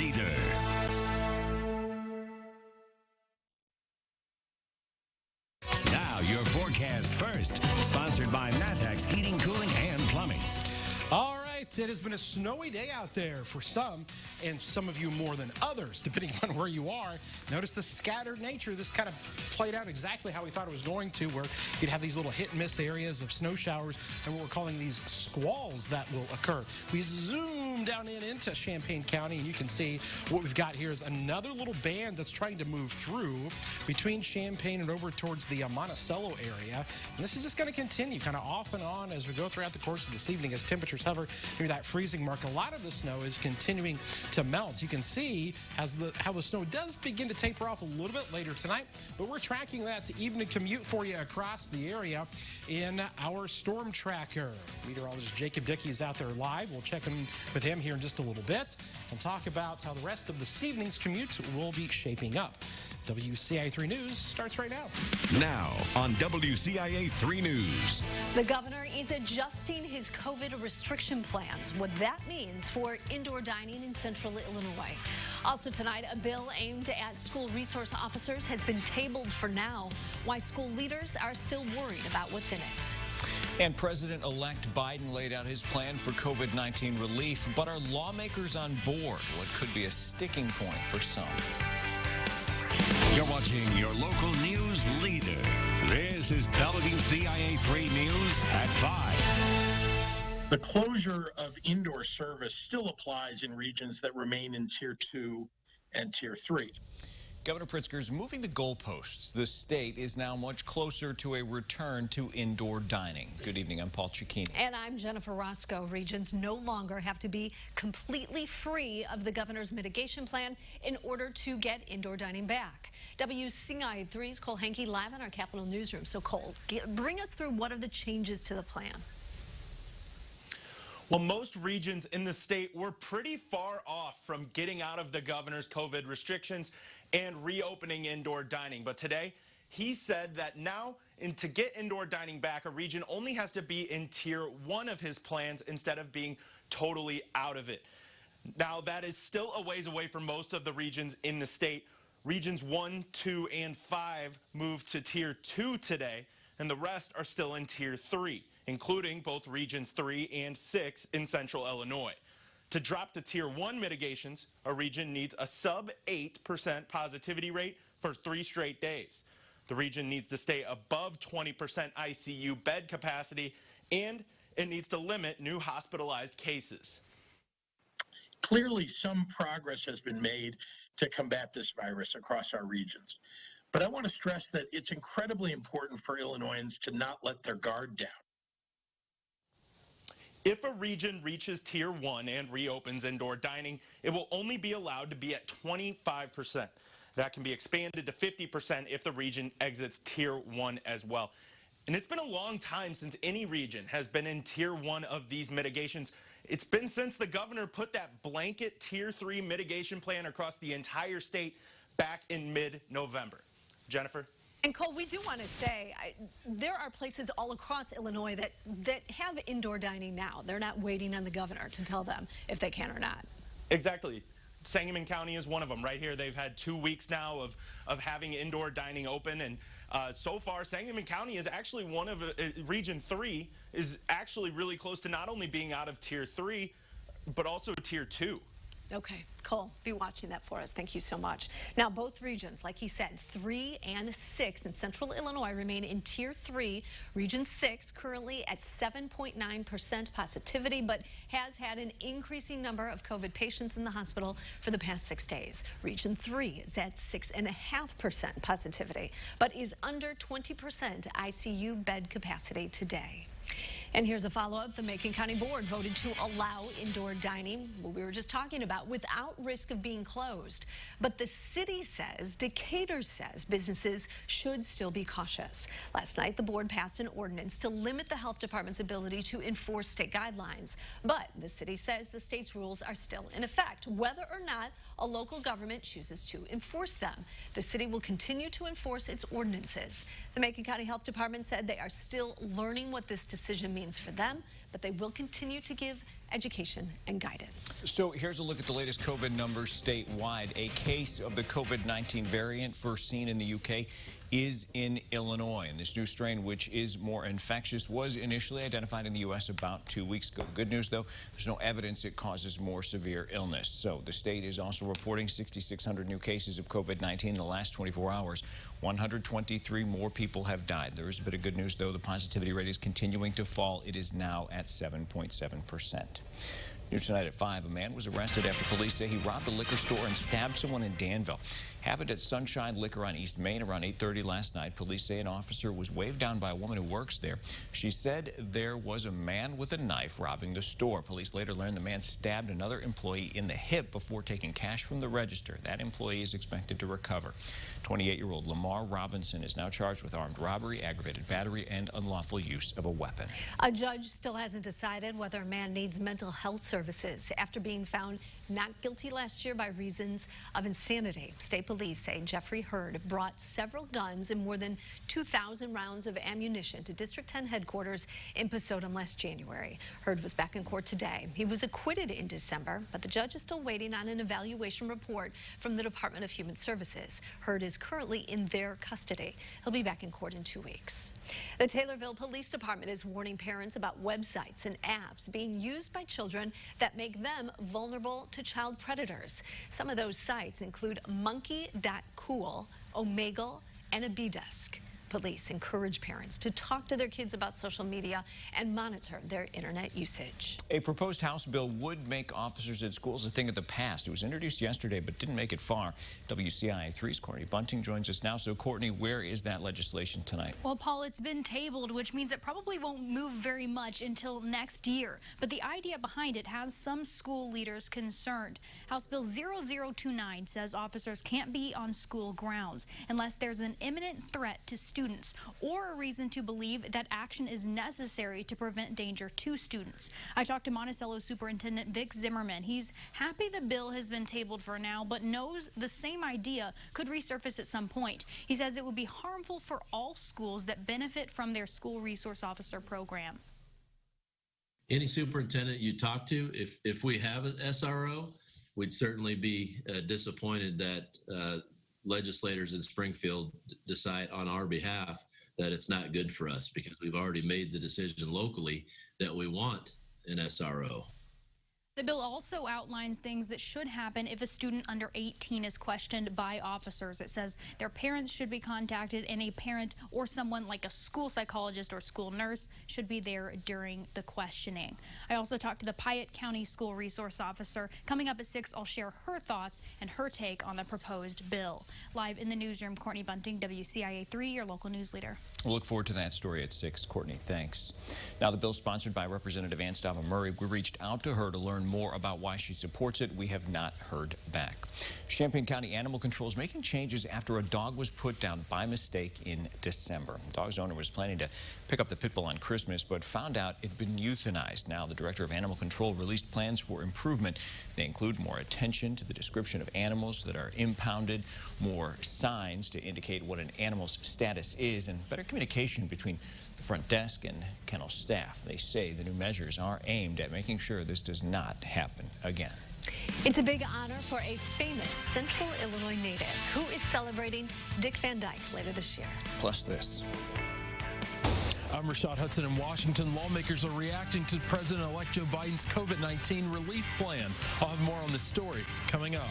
leader. Now, your forecast first, sponsored by Matex Heating, Cooling, and Plumbing. All right, it has been a snowy day out there for some, and some of you more than others, depending on where you are. Notice the scattered nature. This kind of played out exactly how we thought it was going to, where you'd have these little hit-and-miss areas of snow showers and what we're calling these squalls that will occur. We zoom down into Champaign County, and you can see what we've got here is another little band that's trying to move through between Champaign and over towards the Monticello area. And this is just going to continue kind of off and on as we go throughout the course of this evening as temperatures hover near that freezing mark. A lot of the snow is continuing to melt. You can see how the snow does begin to taper off a little bit later tonight, but we're tracking that evening commute for you across the area in our storm tracker. Meteorologist Jacob Dickey is out there live. We'll check in with him here in just a little bit and talk about how the rest of this evening's commute will be shaping up. WCIA 3 News starts right now. Now on WCIA 3 News. The governor is adjusting his COVID restriction plans, what that means for indoor dining in central Illinois. Also tonight, a bill aimed at school resource officers has been tabled for now. Why school leaders are still worried about what's in it. And President-elect Biden laid out his plan for COVID-19 relief, but are lawmakers on board? What could be a sticking point for some? You're watching your local news leader. This is WCIA 3 News at 5. The closure of indoor service still applies in regions that remain in Tier 2 and Tier 3. Governor Pritzker's moving the goalposts. The state is now much closer to a return to indoor dining. Good evening, I'm Paul Cicchini. And I'm Jennifer Roscoe. Regions no longer have to be completely free of the governor's mitigation plan in order to get indoor dining back. WCIA 3's Cole Hankey live in our Capitol newsroom. So Cole, bring us through what are the changes to the plan? Well, most regions in the state were pretty far off from getting out of the governor's COVID restrictions and reopening indoor dining. But today, he said that now, to get indoor dining back, a region only has to be in Tier 1 of his plans instead of being totally out of it. Now, that is still a ways away from most of the regions in the state. Regions 1, 2, and 5 moved to Tier 2 today, and the rest are still in Tier 3, including both Regions 3 and 6 in central Illinois. To drop to Tier 1 mitigations, a region needs a sub-8% positivity rate for 3 straight days. The region needs to stay above 20% ICU bed capacity, and it needs to limit new hospitalized cases. Clearly, some progress has been made to combat this virus across our regions. But I want to stress that it's incredibly important for Illinoisans to not let their guard down. If a region reaches Tier 1 and reopens indoor dining, it will only be allowed to be at 25%. That can be expanded to 50% if the region exits Tier 1 as well. And it's been a long time since any region has been in Tier 1 of these mitigations. It's been since the governor put that blanket Tier 3 mitigation plan across the entire state back in mid-November. Jennifer? And Cole, we do want to say there are places all across Illinois that have indoor dining now. They're not waiting on the governor to tell them if they can or not. Exactly. Sangamon County is one of them. Right here, they've had 2 weeks now of having indoor dining open, and so far, Sangamon County is actually one of Region 3 is actually really close to not only being out of Tier 3, but also Tier 2. Okay, Cole, be watching that for us. Thank you so much. Now, both regions, like he said, 3 and 6 in central Illinois remain in Tier 3. Region 6 currently at 7.9% positivity, but has had an increasing number of COVID patients in the hospital for the past 6 days. Region 3 is at 6.5% positivity, but is under 20% ICU bed capacity today. And here's a follow-up. The Macon County Board voted to allow indoor dining, what we were just talking about, without risk of being closed. But the city says, Decatur says, businesses should still be cautious. Last night, the board passed an ordinance to limit the health department's ability to enforce state guidelines. But the city says the state's rules are still in effect, whether or not a local government chooses to enforce them. The city will continue to enforce its ordinances. The Macon County Health Department said they are still learning what this decision means for them, but they will continue to give education and guidance. So here's a look at the latest COVID numbers statewide. A case of the COVID-19 variant first seen in the UK is in Illinois. And this new strain, which is more infectious, was initially identified in the U.S. about 2 weeks ago. Good news, though, there's no evidence it causes more severe illness. So the state is also reporting 6,600 new cases of COVID-19 in the last 24 hours. 123 more people have died. There is a bit of good news, though. The positivity rate is continuing to fall. It is now at 7.7%. News tonight at 5, a man was arrested after police say he robbed a liquor store and stabbed someone in Danville. Happened at Sunshine Liquor on East Main around 8:30 last night. Police say an officer was waved down by a woman who works there. She said there was a man with a knife robbing the store. Police later learned the man stabbed another employee in the hip before taking cash from the register. That employee is expected to recover. 28-year-old Lamar Robinson is now charged with armed robbery, aggravated battery, and unlawful use of a weapon. A judge still hasn't decided whether a man needs mental health services after being found not guilty last year by reasons of insanity. State police say Jeffrey Hurd brought several guns and more than 2,000 rounds of ammunition to District 10 headquarters in Pasodum last January. Hurd was back in court today. He was acquitted in December, but the judge is still waiting on an evaluation report from the Department of Human Services. Hurd is currently in their custody. He'll be back in court in 2 weeks. The Taylorville Police Department is warning parents about websites and apps being used by children that make them vulnerable to child predators. Some of those sites include Monkey.cool, Omegle, and a B-Desk. Police encourage parents to talk to their kids about social media and monitor their internet usage. A proposed House bill would make officers at schools a thing of the past. It was introduced yesterday but didn't make it far. WCIA 3's Courtney Bunting joins us now. So, Courtney, where is that legislation tonight? Well, Paul, it's been tabled, which means it probably won't move very much until next year. But the idea behind it has some school leaders concerned. House Bill 0029 says officers can't be on school grounds unless there's an imminent threat to students or a reason to believe that action is necessary to prevent danger to students. I talked to Monticello Superintendent Vic Zimmerman. He's happy the bill has been tabled for now, but knows the same idea could resurface at some point. He says it would be harmful for all schools that benefit from their school resource officer program. Any superintendent you talk to, if we have an SRO, we'd certainly be disappointed that legislators in Springfield decide on our behalf that it's not good for us, because we've already made the decision locally that we want an SRO. The bill also outlines things that should happen if a student under 18 is questioned by officers. It says their parents should be contacted, and a parent or someone like a school psychologist or school nurse should be there during the questioning. I also talked to the Piatt County School Resource Officer. Coming up at 6, I'll share her thoughts and her take on the proposed bill. Live in the newsroom, Courtney Bunting, WCIA 3, your local news leader. We'll look forward to that story at 6. Courtney, thanks. Now, the bill sponsored by Representative Anstava Murray. We reached out to her to learn more about why she supports it. We have not heard back. Champaign County Animal Control is making changes after a dog was put down by mistake in December. The dog's owner was planning to pick up the pit bull on Christmas, but found out it had been euthanized. Now, the director of Animal Control released plans for improvement. They include more attention to the description of animals that are impounded, more signs to indicate what an animal's status is, and better communication between the front desk and kennel staff. They say the new measures are aimed at making sure this does not happen again. It's a big honor for a famous Central Illinois native who is celebrating Dick Van Dyke later this year. Plus this. I'm Rashad Hudson in Washington. Lawmakers are reacting to President-elect Joe Biden's COVID-19 relief plan. I'll have more on this story coming up.